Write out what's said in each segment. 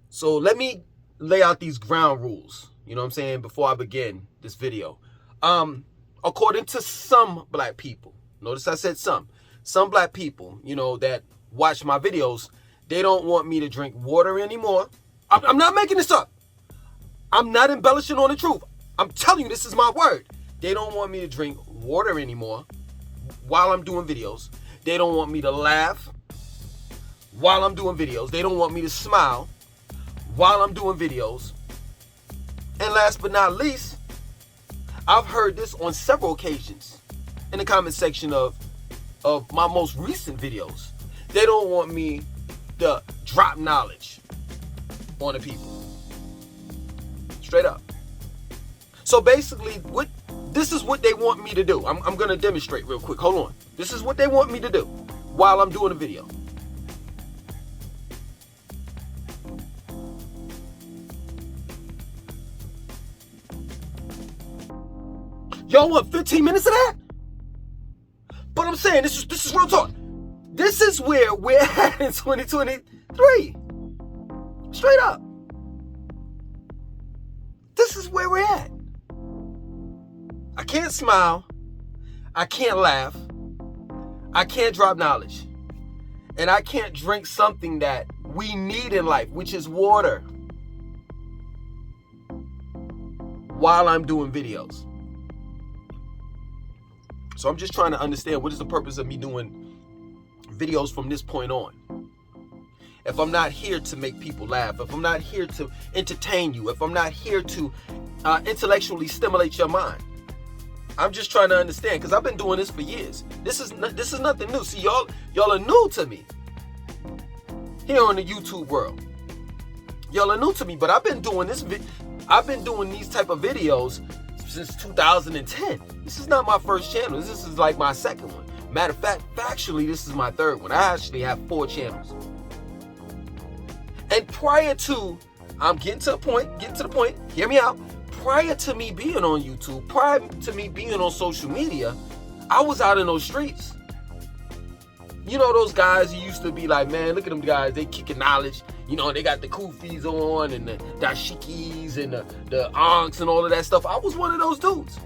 So let me lay out these ground rules, you know what I'm saying, before I begin this video. According to some black people, notice I said some black people, that watch my videos, they don't want me to drink water anymore. I'm not making this up. I'm not embellishing on the truth. I'm telling you, this is my word. They don't want me to drink water anymore while I'm doing videos. They don't want me to laugh while I'm doing videos. They don't want me to smile while I'm doing videos. And last but not least, I've heard this on several occasions in the comment section of my most recent videos. They don't want me to drop knowledge on the people. Straight up. So basically, this is what they want me to do. I'm going to demonstrate real quick. Hold on. This is what they want me to do while I'm doing a video. Y'all want 15 minutes of that? But I'm saying, this is real talk. This is where we're at in 2023. Straight up. This is where we're at. I can't smile. I can't laugh. I can't drop knowledge. And I can't drink something that we need in life, which is water, while I'm doing videos. So I'm just trying to understand, what is the purpose of me doing videos from this point on? If I'm not here to make people laugh, if I'm not here to entertain you, if I'm not here to intellectually stimulate your mind, I'm just trying to understand, because I've been doing this for years. This is nothing new. See, y'all are new to me here on the YouTube world. Y'all are new to me, but I've been doing this. I've been doing these type of videos since 2010. This is not my first channel. This is like my second one. Matter of fact, factually, this is my third one. I actually have 4 channels. And prior to, I'm getting to the point, hear me out. Prior to me being on YouTube, prior to me being on social media, I was out in those streets. You know those guys who used to be like, man, look at them guys, they kicking knowledge. They got the kufis on and the dashikis and the ankhs and all of that stuff. I was one of those dudes.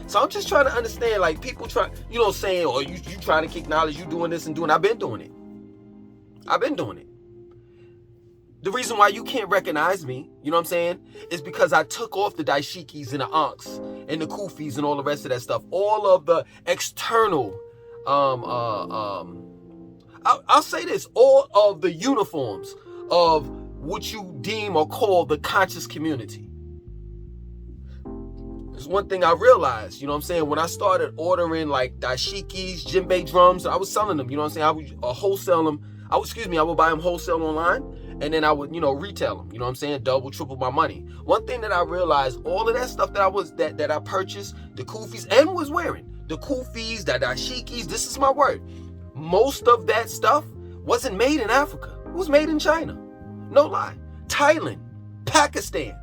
So I'm just trying to understand, like, people try, saying, oh, you trying to kick knowledge, you doing this and doing. I've been doing it. The reason why you can't recognize me, you know what I'm saying, is because I took off the dashikis and the ankhs and the kufis and all the rest of that stuff. All of the external, I'll say this, all of the uniforms of what you deem or call the conscious community. There's one thing I realized, you know what I'm saying, when I started ordering like dashikis, djembe drums, I was selling them, you know what I'm saying, I would wholesale them, I would buy them wholesale online, and then I would, retail them, you know what I'm saying, double, triple my money. One thing that I realized, all of that stuff that I purchased, the kufis, and was wearing, the kufis, the dashikis, this is my word, most of that stuff wasn't made in Africa. It was made in China. No lie. Thailand, Pakistan.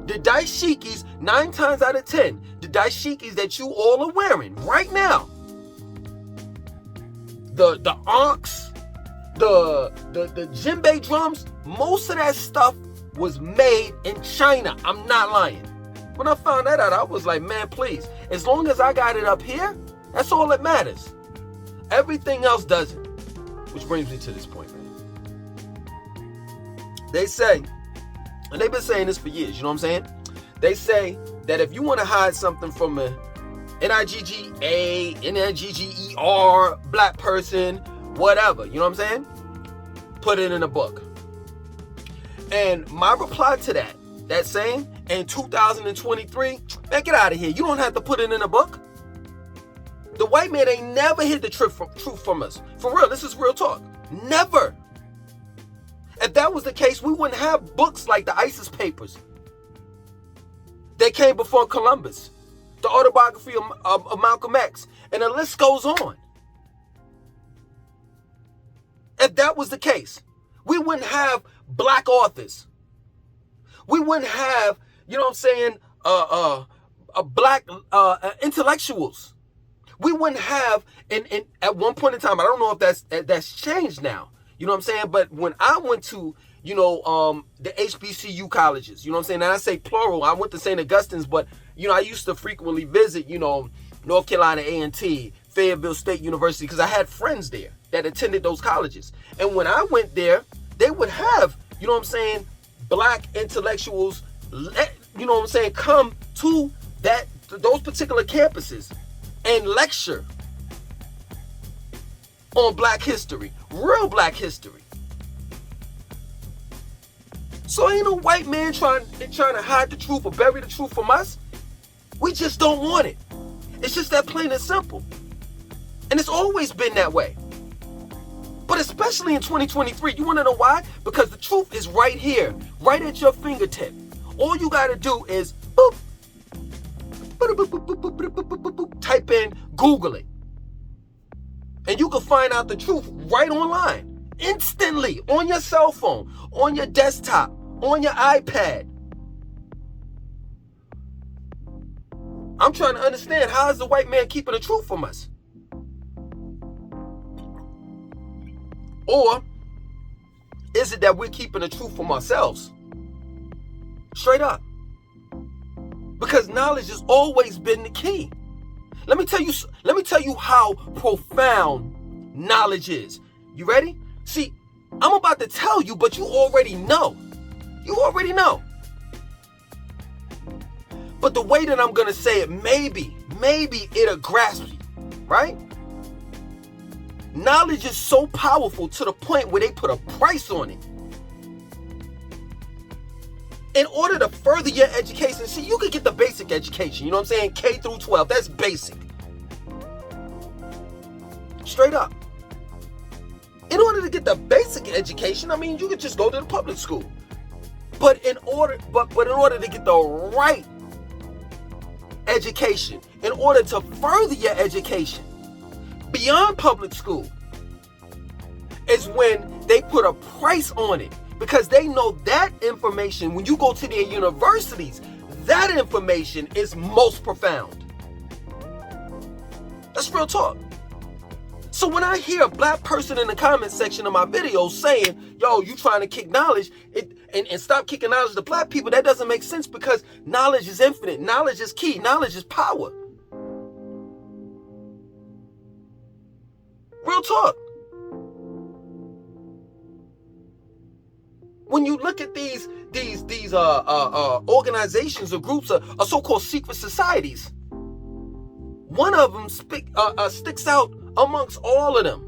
The dashikis, 9 times out of 10, the dashikis that you all are wearing right now, the ankhs, the djembe drums, most of that stuff was made in China. I'm not lying. When I found that out, I was like, man, please, as long as I got it up here, that's all that matters. Everything else doesn't. Which brings me to this point, man. They say, and they've been saying this for years, you know what I'm saying? They say that if you want to hide something from a N-I-G-G-A, N-I-G-G-E-R, black person, whatever, you know what I'm saying? Put it in a book. And my reply to that saying, in 2023, man, get out of here. You don't have to put it in a book. The white man ain't never hid the truth from us. For real, this is real talk. Never. If that was the case, we wouldn't have books like the ISIS papers. They came before Columbus, the autobiography of Malcolm X, and the list goes on. that was the case, we wouldn't have black authors. We wouldn't have, you know what I'm saying, black intellectuals. We wouldn't have, and at one point in time, I don't know if that's changed now. You know what I'm saying? But when I went to, you know, the HBCU colleges, you know what I'm saying? And I say plural, I went to St. Augustine's, but, you know, I used to frequently visit, you know, North Carolina A&T, Fayetteville State University, because I had friends there that attended those colleges. And when I went there, they would have, you know what I'm saying, black intellectuals, you know what I'm saying, come to those particular campuses and lecture on black history, real black history. So ain't no white man trying to hide the truth or bury the truth from us. We just don't want it. It's just that plain and simple. And it's always been that way. But especially in 2023, you want to know why? Because the truth is right here, right at your fingertip. All you got to do is boop, type in, Google it. And you can find out the truth right online, instantly, on your cell phone, on your desktop, on your iPad. I'm trying to understand, how is the white man keeping the truth from us? Or is it that we're keeping the truth from ourselves? Straight up. Because knowledge has always been the key. Let me tell you how profound knowledge is. You ready? See, I'm about to tell you, but you already know. You already know. But the way that I'm going to say it, maybe it'll grasp you, right? Knowledge is so powerful to the point where they put a price on it. In order to further your education, see, you could get the basic education, you know what I'm saying? K through 12, that's basic. Straight up. In order to get the basic education, I mean, you could just go to the public school. But in order to get the right education, in order to further your education beyond public school, is when they put a price on it. Because they know that information, when you go to their universities, that information is most profound. That's real talk. So when I hear a black person in the comment section of my videos saying, yo, you trying to kick knowledge and stop kicking knowledge to black people, that doesn't make sense, because knowledge is infinite. Knowledge is key. Knowledge is power. Real talk. When you look at these organizations or groups or so-called secret societies, one of them sticks out amongst all of them.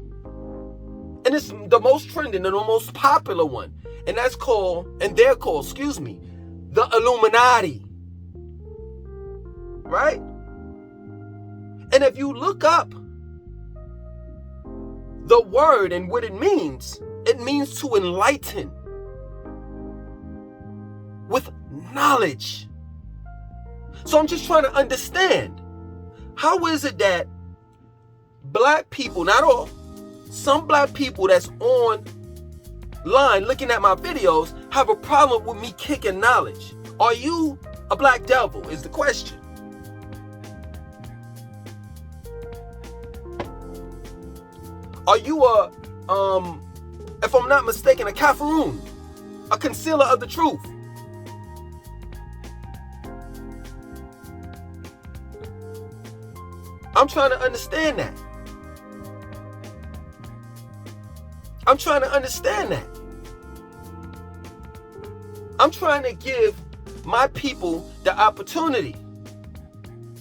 And it's the most trending and the most popular one. And they're called, the Illuminati. Right? And if you look up the word and what it means to enlighten with knowledge. So I'm just trying to understand, how is it that black people, not all, some black people that's online looking at my videos have a problem with me kicking knowledge? Are you a black devil is the question. Are you if I'm not mistaken, a Kafaroon, a concealer of the truth? I'm trying to understand that. I'm trying to understand that. I'm trying to give my people the opportunity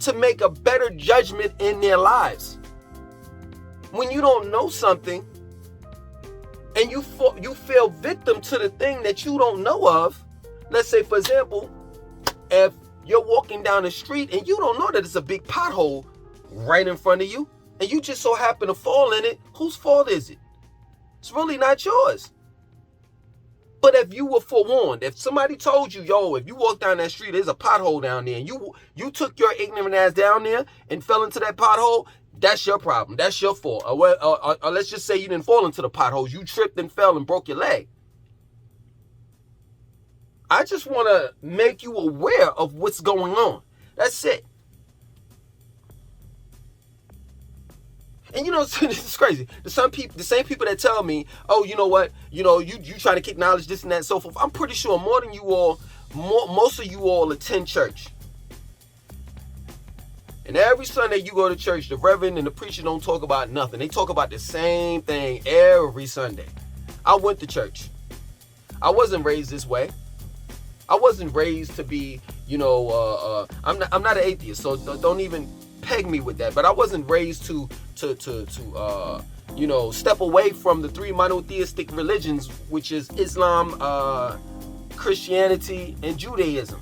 to make a better judgment in their lives. When you don't know something and you feel victim to the thing that you don't know of, let's say, for example, if you're walking down the street and you don't know that it's a big pothole right in front of you, and you just so happen to fall in it, whose fault is it? It's really not yours. But if you were forewarned, if somebody told you, yo, if you walk down that street, there's a pothole down there, and you took your ignorant ass down there and fell into that pothole, That's your problem. That's your fault. Or let's just say you didn't fall into the potholes. You tripped and fell and broke your leg. I just want to make you aware of what's going on. That's it. And you know, this is crazy. The same people that tell me, oh, you know what, you trying to kick knowledge, this and that, and so forth. I'm pretty sure most of you all attend church. And every Sunday you go to church, the reverend and the preacher don't talk about nothing. They talk about the same thing every Sunday. I went to church. I wasn't raised this way. I wasn't raised to be, I'm not an atheist, so don't even peg me with that. But I wasn't raised to step away from the three monotheistic religions, which is Islam, Christianity, and Judaism.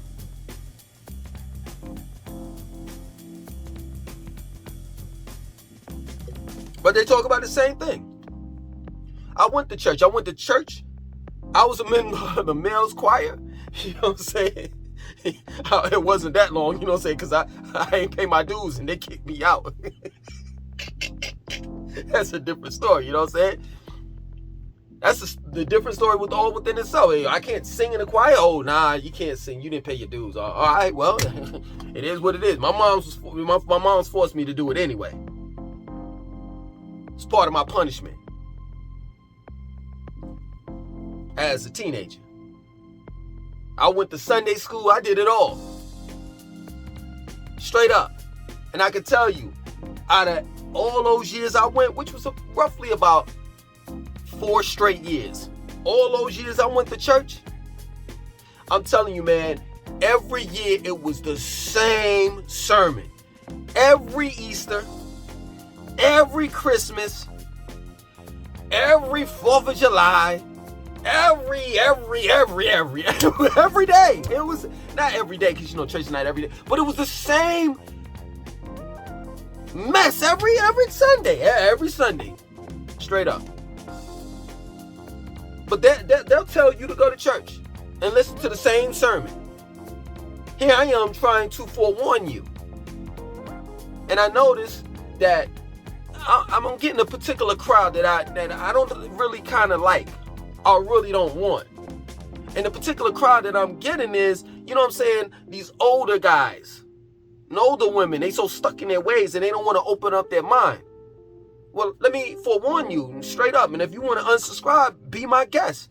But they talk about the same thing. I went to church. I was a member of the male's choir. You know what I'm saying? It wasn't that long, you know what I'm saying? Because I ain't pay my dues and they kicked me out. That's a different story, you know what I'm saying? That's the different story all within itself. I can't sing in the choir. Oh, nah, you can't sing. You didn't pay your dues. All right, well, it is what it is. My mom's forced me to do it anyway. It's part of my punishment as a teenager. I went to Sunday school. I did it all. Straight up. And I can tell you, out of all those years I went, which was roughly about 4 straight years, all those years I went to church, I'm telling you, man, every year it was the same sermon. Every Easter, every Christmas, every 4th of July, every day. It was not every day, because church is not every day, but it was the same mess every Sunday, straight up. But they'll tell you to go to church and listen to the same sermon. Here I am trying to forewarn you, and I noticed that I'm getting a particular crowd that I don't really kind of like, or really don't want. And the particular crowd that I'm getting is, these older guys and older women. They so stuck in their ways and they don't want to open up their mind. Well, let me forewarn you straight up. And if you want to unsubscribe, be my guest.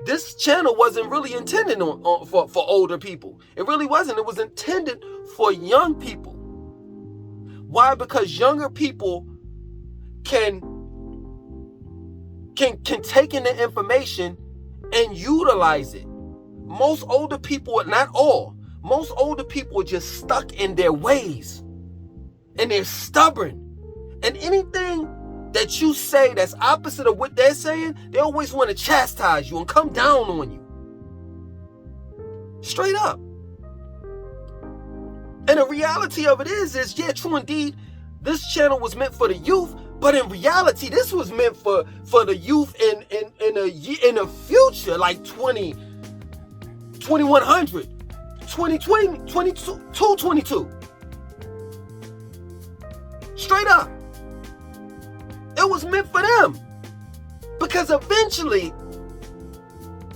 This channel wasn't really intended for older people. It really wasn't. It was intended for young people. Why? Because younger people can take in the information and utilize it. Most older people, not all, most older people are just stuck in their ways. And they're stubborn. And anything that you say that's opposite of what they're saying, they always want to chastise you and come down on you. Straight up. And the reality of it is yeah, true indeed, this channel was meant for the youth, but in reality, this was meant for the youth in the future, like 2100, 2020, 22. Straight up. It was meant for them. Because eventually,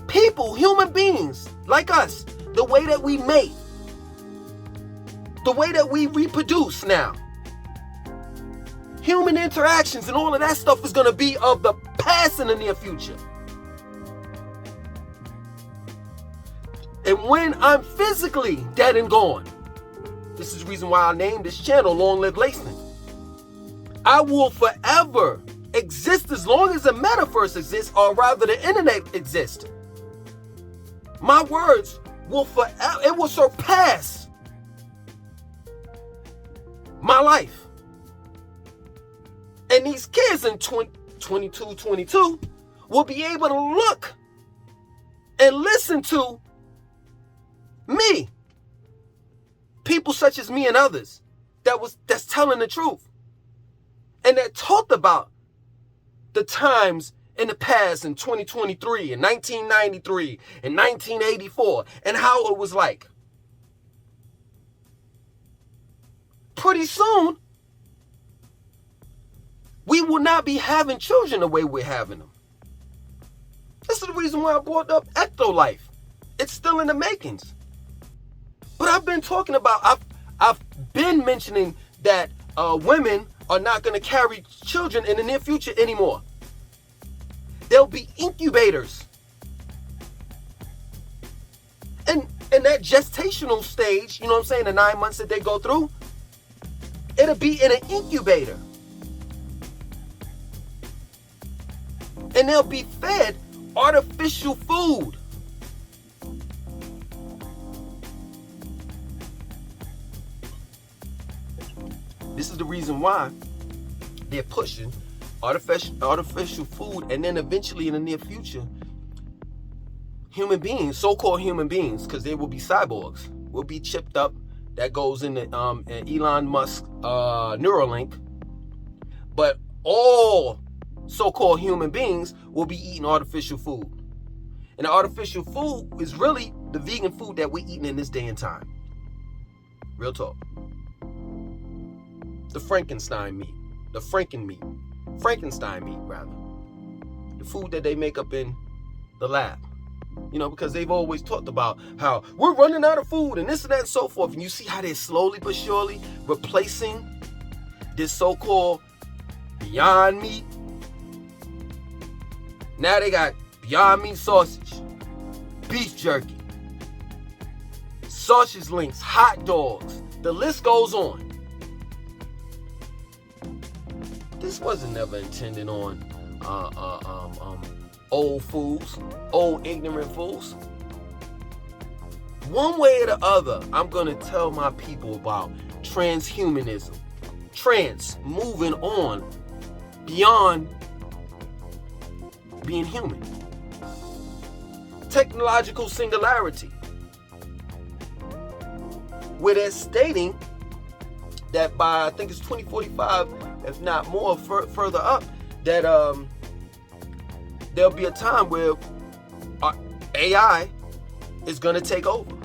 people, human beings like us, the way that we mate, the way that we reproduce now, human interactions and all of that stuff is going to be of the past in the near future. And when I'm physically dead and gone, this is the reason why I named this channel Long Live Laceland. I will forever exist as long as the metaverse exists, or rather the internet exists. My words will forever, it will surpass my life. And these kids in 22 will be able to look and listen to me. People such as me and others that's telling the truth. And that talked about the times in the past in 2023 and 1993 and 1984 and how it was like. Pretty soon, we will not be having children the way we're having them. This is the reason why I brought up ecto-life. It's still in the makings. But I've been talking about, I've been mentioning that women are not going to carry children in the near future anymore. There'll be incubators. And that gestational stage, you know what I'm saying, the 9 months that they go through, it'll be in an incubator. And they'll be fed artificial food. This is the reason why they're pushing artificial food, and then eventually in the near future, human beings, so-called human beings, because they will be cyborgs, will be chipped up. That goes in the Elon Musk Neuralink. But all so-called human beings will be eating artificial food. And the artificial food is really the vegan food that we're eating in this day and time. Real talk. The Frankenstein meat. Frankenstein meat, rather. The food that they make up in the lab. You know, because they've always talked about how we're running out of food and this and that and so forth. And you see how they're slowly but surely replacing this so-called Beyond Meat. Now they got Beyond Meat sausage, beef jerky, sausage links, hot dogs. The list goes on. This wasn't never intended on old fools, old ignorant fools. One way or the other, I'm going to tell my people about transhumanism. Moving on beyond being human. Technological singularity. Where they're stating that by, I think it's 2045, if not more, further up, that there'll be a time where AI is going to take over.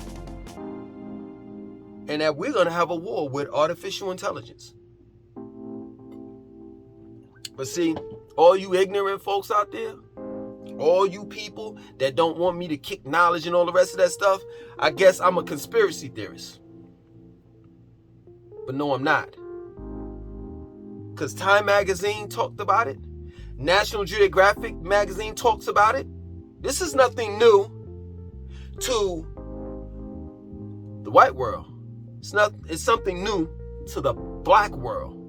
And that we're going to have a war with artificial intelligence. But see, all you ignorant folks out there, all you people that don't want me to kick knowledge and all the rest of that stuff, I guess I'm a conspiracy theorist. But no, I'm not. Because Time Magazine talked about it. National Geographic Magazine talks about it. This is nothing new to the white world. It's something new to the black world.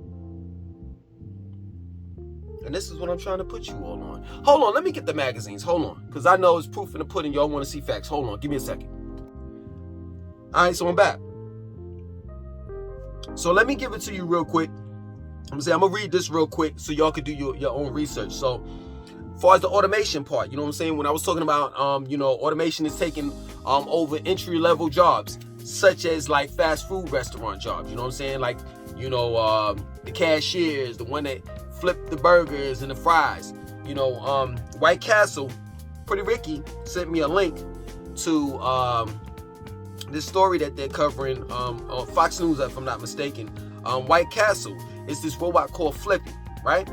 And this is what I'm trying to put you all on. Hold on, let me get the magazines. Hold on. Because I know it's proof in the pudding. Y'all want to see facts. Hold on, give me a second. Alright, so I'm back. So let me give it to you real quick. I'm gonna read this real quick so y'all can do your own research. So, as far as the automation part, you know what I'm saying? When I was talking about, automation is taking over entry-level jobs, such as like fast food restaurant jobs. You know what I'm saying? Like, the cashiers, the one that flip the burgers and the fries. White Castle, Pretty Ricky sent me a link to this story that they're covering on Fox News, if I'm not mistaken. White Castle is this robot called Flippy, right?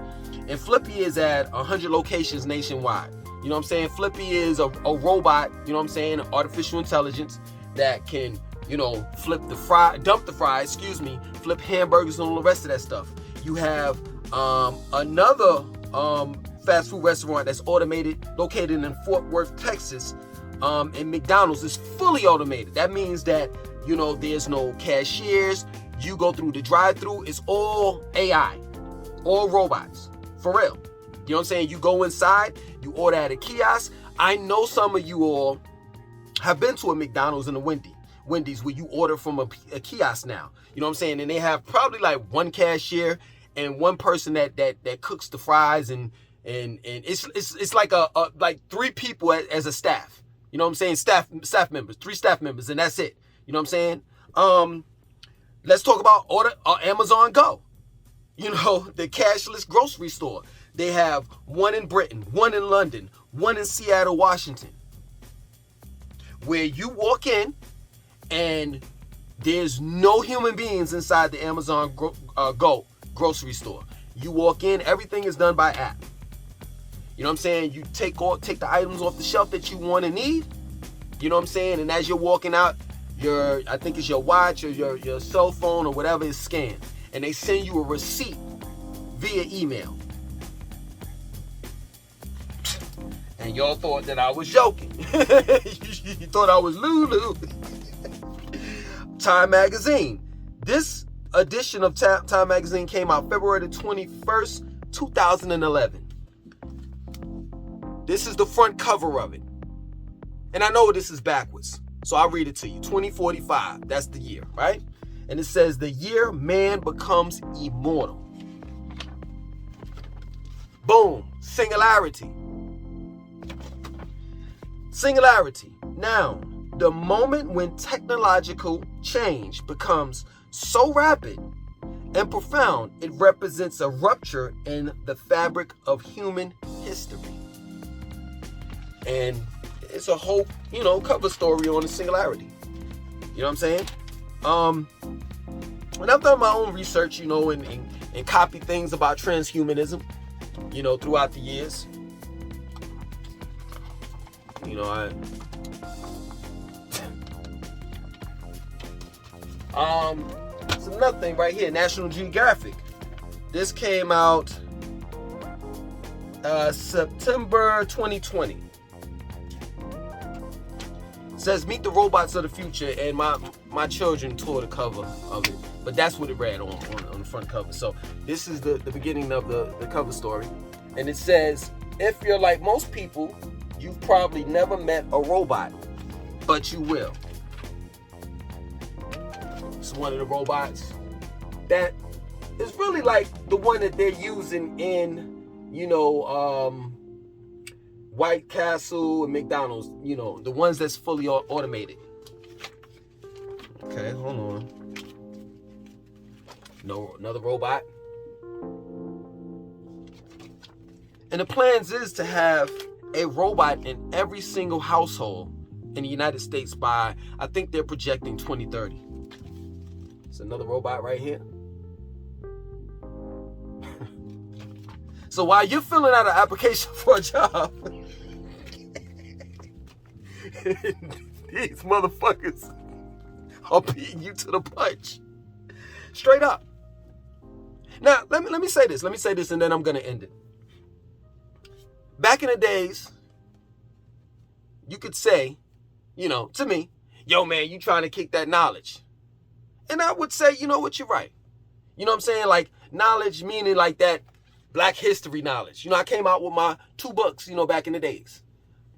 And Flippy is at 100 locations nationwide. You know what I'm saying? Flippy is a robot, you know what I'm saying, artificial intelligence that can, dump the fries, flip hamburgers and all the rest of that stuff. You have another fast food restaurant that's automated, located in Fort Worth, Texas, and McDonald's is fully automated. That means that, there's no cashiers. You go through the drive-thru, it's all AI, all robots, for real. You know what I'm saying? You go inside, you order at a kiosk. I know some of you all have been to a McDonald's and a Wendy's where you order from a kiosk now. You know what I'm saying? And they have probably like one cashier and one person that cooks the fries, and it's like like three people as a staff. You know what I'm saying? Staff members, 3 staff members, and that's it. You know what I'm saying? Let's talk about Amazon Go. The cashless grocery store. They have one in Britain, one in London, one in Seattle, Washington, where you walk in and there's no human beings inside the Amazon Go grocery store. You walk in, everything is done by app. You know what I'm saying? You take the items off the shelf that you want and need. You know what I'm saying? And as you're walking out, I think it's your watch or your cell phone or whatever is scanned. And they send you a receipt via email. And y'all thought that I was joking. You thought I was Lulu. Time Magazine. This edition of Time Magazine came out February the 21st, 2011. This is the front cover of it. And I know this is backwards, so I'll read it to you. 2045, that's the year, right? And it says, the year man becomes immortal. Boom, singularity. Singularity. Noun, the moment when technological change becomes so rapid and profound, it represents a rupture in the fabric of human history. And it's a whole, cover story on the singularity. You know what I'm saying? And I've done my own research, and copied things about transhumanism, throughout the years. It's another thing right here, National Geographic. This came out September 2020. Says meet the robots of the future, and my children tore the cover of it, but that's what it read on the front cover. So this is the beginning of the cover story, and it says, if you're like most people, you've probably never met a robot, but you will. It's one of the robots that is really like the one that they're using in White Castle and McDonald's, the ones that's fully automated. Okay, hold on. No, another robot. And the plans is to have a robot in every single household in the United States by, I think they're projecting 2030. It's another robot right here. So while you're filling out an application for a job, these motherfuckers are beating you to the punch. Straight up. Now, let me say this. Let me say this, and then I'm going to end it. Back in the days, you could say, to me, yo, man, you trying to kick that knowledge. And I would say, you know what, you're right. You know what I'm saying? Like, knowledge meaning like that Black history knowledge. I came out with my 2 books, back in the days.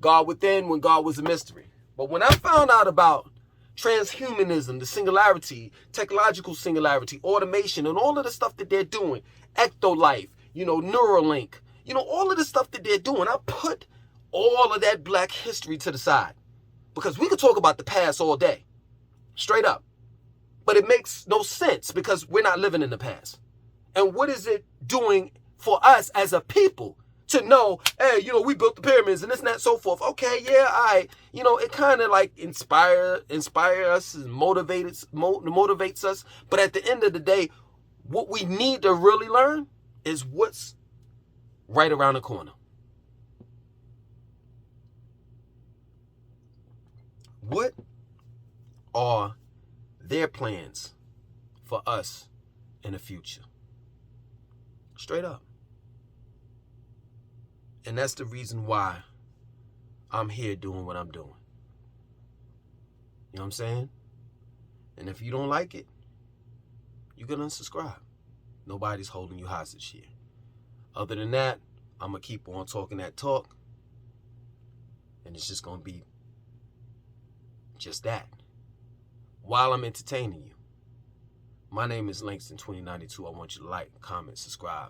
God Within, when God was a mystery. But when I found out about transhumanism, the singularity, technological singularity, automation, and all of the stuff that they're doing, Ectolife, Neuralink, all of the stuff that they're doing, I put all of that Black history to the side. Because we could talk about the past all day. Straight up. But it makes no sense because we're not living in the past. And what is it doing for us as a people to know, hey, we built the pyramids and this and that and so forth. Okay, yeah, it kind of like inspire us and motivates us. But at the end of the day, what we need to really learn is what's right around the corner. What are their plans for us in the future? Straight up. And that's the reason why I'm here doing what I'm doing. You know what I'm saying? And if you don't like it, you can unsubscribe. Nobody's holding you hostage here. Other than that, I'm going to keep on talking that talk. And it's just going to be just that. While I'm entertaining you. My name is Langston 2092. I want you to like, comment, subscribe.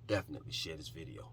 Definitely share this video.